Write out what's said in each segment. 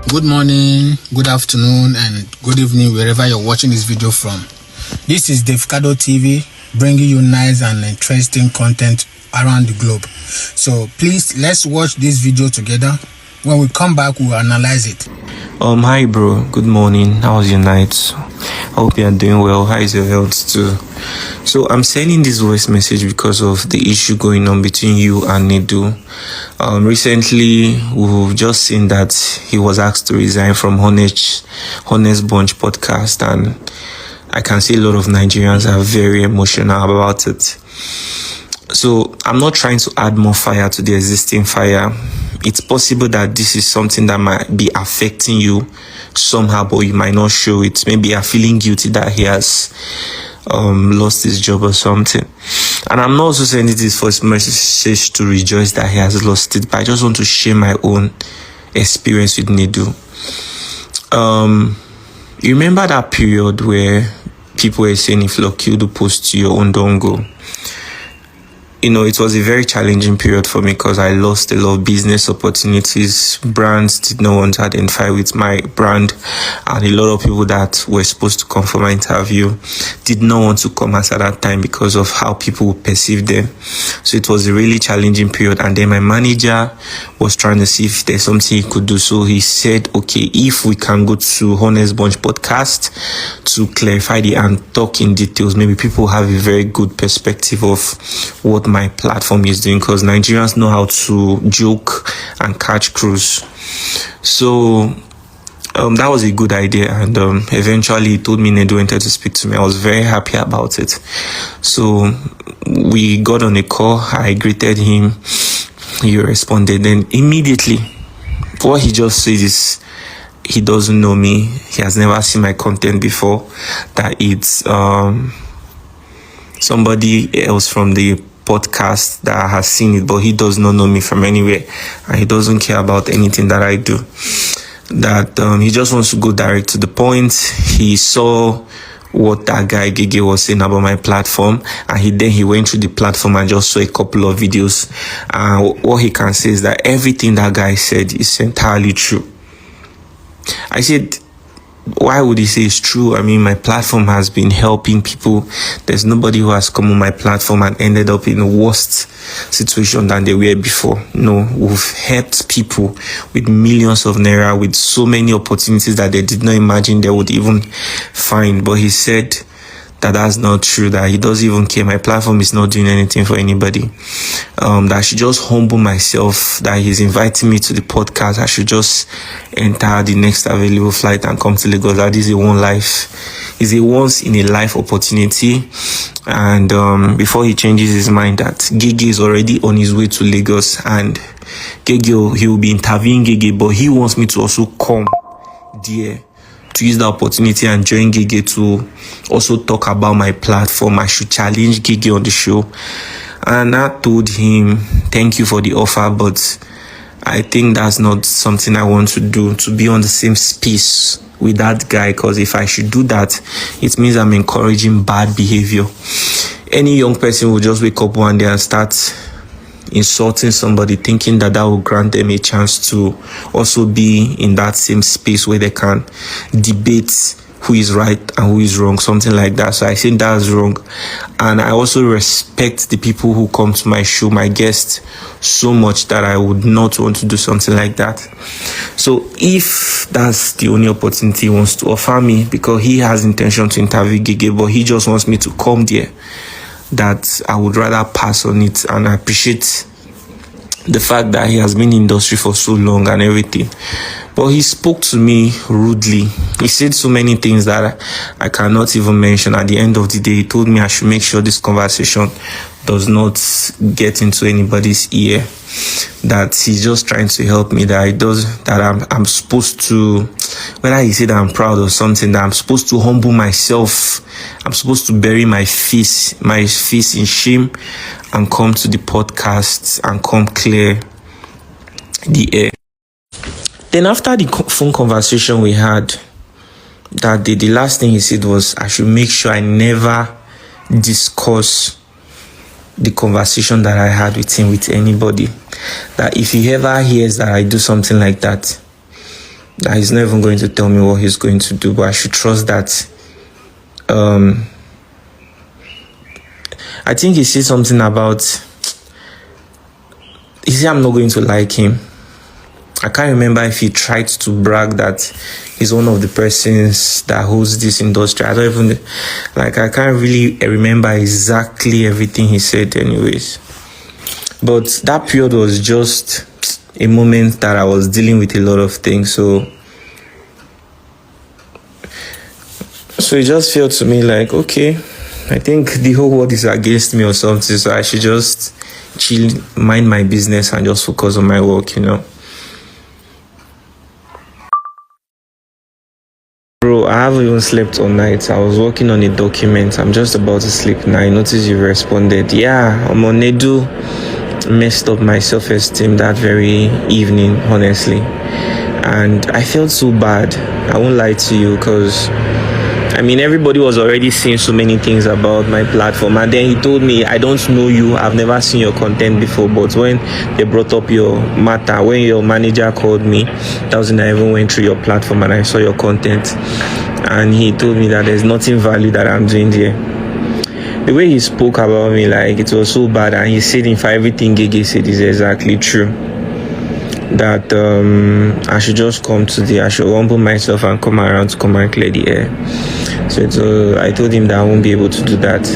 Good morning, good afternoon, and good evening, wherever you're watching this video from. This is Davcado TV, bringing you nice and interesting content around the globe. So please, let's watch this video together. When we come back, we'll analyze it. Hi bro, good morning. How was your night? Hope you are doing well. How is your health too? So I'm sending this voice message because of the issue going on between you and Nedu. Recently we've just seen that he was asked to resign from Honest Bunch podcast, and I can see a lot of Nigerians are very emotional about it. So I'm not trying to add more fire to the existing fire. It's possible that this is something that might be affecting you somehow, but you might not show it. Maybe you're feeling guilty that he has lost his job or something. And I'm not also sending this voice message to rejoice that he has lost it, but I just want to share my own experience with Nedu. You remember that period where people were saying, if lucky you post to your own, don't go? You know, it was a very challenging period for me because I lost a lot of business opportunities. Brands did not want to identify with my brand, and a lot of people that were supposed to come for my interview did not want to come at that time because of how people would perceive them. So it was a really challenging period. And then my manager was trying to see if there's something he could do. So he said, okay, if we can go to Honest Bunch podcast to clarify and talk in details, maybe people have a very good perspective of what my platform is doing, because Nigerians know how to joke and catch cruise. So that was a good idea, and eventually he told me Nedu wanted to speak to me. I was very happy about it. So we got on a call. I greeted him. He responded. Then immediately, what he just said is he doesn't know me. He has never seen my content before. That it's somebody else from the podcast that has seen it, but he does not know me from anywhere, and he doesn't care about anything that I do. That he just wants to go direct to the point. He saw what that guy Gege was saying about my platform, and he went through the platform and just saw a couple of videos. What he can say is that everything that guy said is entirely true. I said, why would he say it's true? I mean, my platform has been helping people. There's nobody who has come on my platform and ended up in a worse situation than they were before. No, we've helped people with millions of naira, with so many opportunities that they did not imagine they would even find. But he said that that's not true, that he doesn't even care. My platform is not doing anything for anybody. That I should just humble myself, that he's inviting me to the podcast. I should just enter the next available flight and come to Lagos. That is a one life. It's a once in a life opportunity. And before he changes his mind, that Gege is already on his way to Lagos, and Gege, he will be interviewing Gege, but he wants me to also come there to use the opportunity and join Gege to also talk about my platform. I should challenge Gege on the show. And I told him, thank you for the offer, but I think that's not something I want to do, to be on the same space with that guy, because if I should do that, it means I'm encouraging bad behavior. Any young person will just wake up one day and start insulting somebody, thinking that will grant them a chance to also be in that same space where they can debate who is right and who is wrong, something like that. So I think that's wrong. And I also respect the people who come to my show, my guests, so much that I would not want to do something like that. So if that's the only opportunity he wants to offer me, because he has intention to interview Gege, but he just wants me to come there, that I would rather pass on it. And I appreciate the fact that he has been in the industry for so long and everything. But he spoke to me rudely. He said so many things that I cannot even mention. At the end of the day, he told me I should make sure this conversation does not get into anybody's ear. That he's just trying to help me, that I'm supposed to, whether he said I'm proud or something, that I'm supposed to humble myself. I'm supposed to bury my face in shame and come to the podcast and come clear the air. Then after the phone conversation we had that day, the last thing he said was I should make sure I never discuss the conversation that I had with him with anybody. That if he ever hears that I do something like that, that he's not even going to tell me what he's going to do, but I should trust that. I think he said something about, he said I'm not going to like him. I can't remember if he tried to brag that he's one of the persons that holds this industry. I don't even, I can't really remember exactly everything he said anyways. But that period was just a moment that I was dealing with a lot of things. So it just felt to me like, okay, I think the whole world is against me or something. So I should just chill, mind my business and just focus on my work, Bro, I haven't even slept all night. I was working on a document. I'm just about to sleep now. I noticed you responded. Yeah, I'm on Nedu. Messed up my self-esteem that very evening, honestly. And I felt so bad. I won't lie to you, because everybody was already seeing so many things about my platform. And then he told me, I don't know you. I've never seen your content before. But when they brought up your matter, when your manager called me, that was when I even went through your platform and I saw your content. And he told me that there's nothing value that I'm doing there. The way he spoke about me, it was so bad. And he said, in fact, everything Gege said is exactly true. That I should just come today. I should humble myself and come around to come and clear the air. So I told him that I won't be able to do that.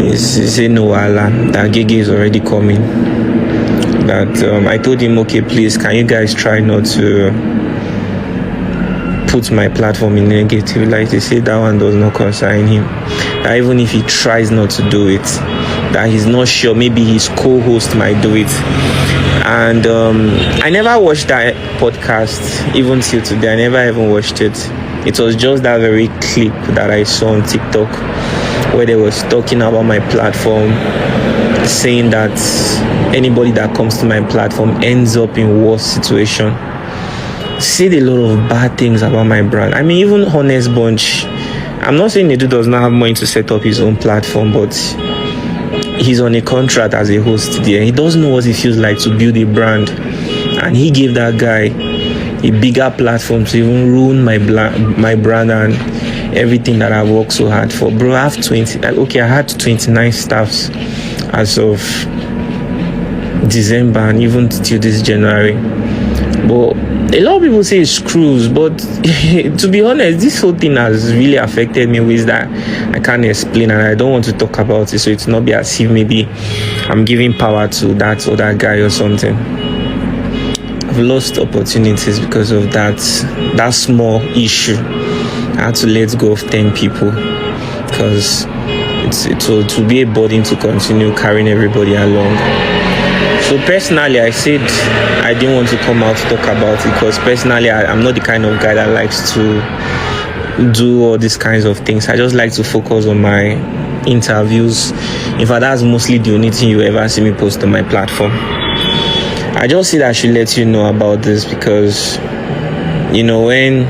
He said no, Allah, that Gege is already coming. That I told him, okay, please, can you guys try not to put my platform in negative light? They say that one does not concern him. That even if he tries not to do it, that he's not sure, maybe his co-host might do it. And I never watched that podcast, even till today. I never even watched it. It was just that very clip that I saw on TikTok where they was talking about my platform, saying that anybody that comes to my platform ends up in worse situation. Said a lot of bad things about my brand. Even Honest Bunch. I'm not saying Nedu does not have money to set up his own platform, but he's on a contract as a host there. He doesn't know what it feels like to build a brand, and he gave that guy a bigger platform to even ruin my brand and everything that I've worked so hard for. Bro, I have I had 29 staffs as of December and even till this January. But a lot of people say it's screws, but to be honest, this whole thing has really affected me in ways that I can't explain, and I don't want to talk about it, so it's not be as if maybe I'm giving power to that other guy or something. I've lost opportunities because of that small issue. I had to let go of 10 people because it will be a burden to continue carrying everybody along. So personally, I said I didn't want to come out to talk about it because personally, I'm not the kind of guy that likes to do all these kinds of things. I just like to focus on my interviews. In fact, that's mostly the only thing you ever see me post on my platform. I just said I should let you know about this because, when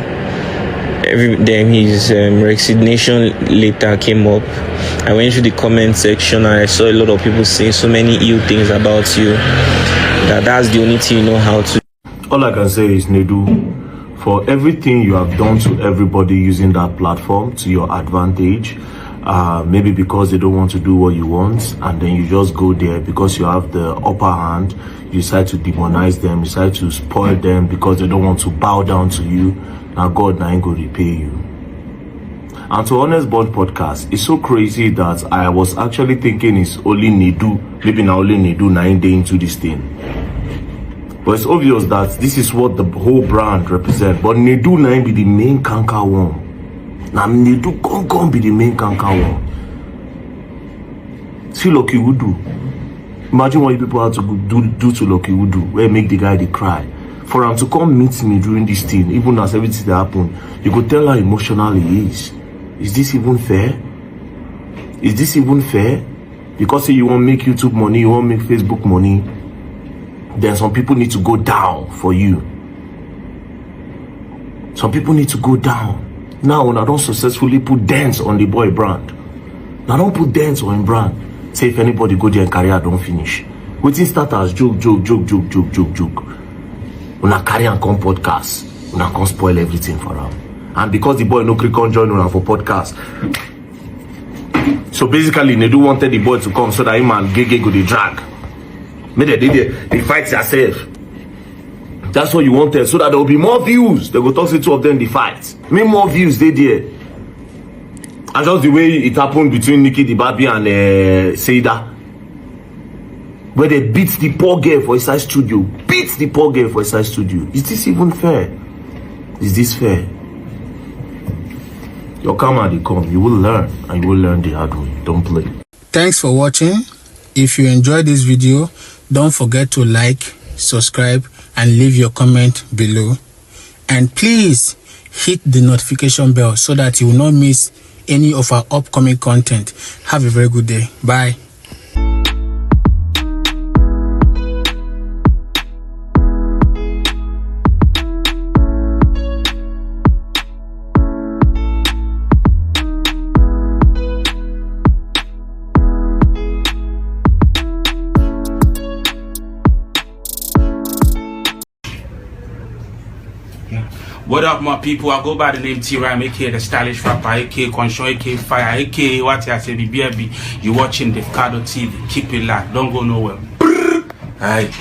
his resignation letter came up, I went through the comment section and I saw a lot of people saying so many ill things about you that's the only thing you know how to. All I can say is, Nedu, for everything you have done to everybody using that platform to your advantage, maybe because they don't want to do what you want, and then you just go there because you have the upper hand, you decide to demonize them, you decide to spoil them because they don't want to bow down to you. Now God ain't going to repay you. And to Honest Bond Podcast, it's so crazy that I was actually thinking it's only Nedu, maybe now only Nedu 9 days into this thing. But it's obvious that this is what the whole brand represents. But Nedu 9 be the main canker one. Now Nedu can't be the main canker one. See Lucky Wudu. Imagine what you people had to do to Lucky Wudu, where make the guy they cry. For him to come meet me during this thing, even as everything that happened, you could tell how emotional he is. Is this even fair? Is this even fair? Because you want to make YouTube money, you want to make Facebook money, then some people need to go down for you. Some people need to go down. Now, when I don't successfully put dents on the boy brand, now don't put dents on him brand. Say if anybody go there and career don't finish. Waiting start as joke. Una carry and come podcast. Una come spoil everything for him. And because the boy no click on join una for podcast. So basically, Nedu wanted the boy to come so that him and Gege go the drag. Maybe they fight yourself. That's what you wanted, so that there will be more views. They go talk to two of them, the fight. Make more views, they there. And just the way it happened between Nikki the Baby and Seida. Where they beat the poor girl for inside studio. Beat the poor girl for inside studio. Is this even fair? Is this fair? Your karma they come. You will learn. And you will learn the hard way. Don't play. Thanks for watching. If you enjoyed this video, don't forget to like, subscribe, and leave your comment below. And please hit the notification bell so that you will not miss any of our upcoming content. Have a very good day. Bye. What up, my people? I go by the name T-Rhyme, aka the stylish rapper, aka Conscious, aka Fire, aka what I say, BBB. You watching Davcado TV. Keep it locked. Don't go nowhere. Alright.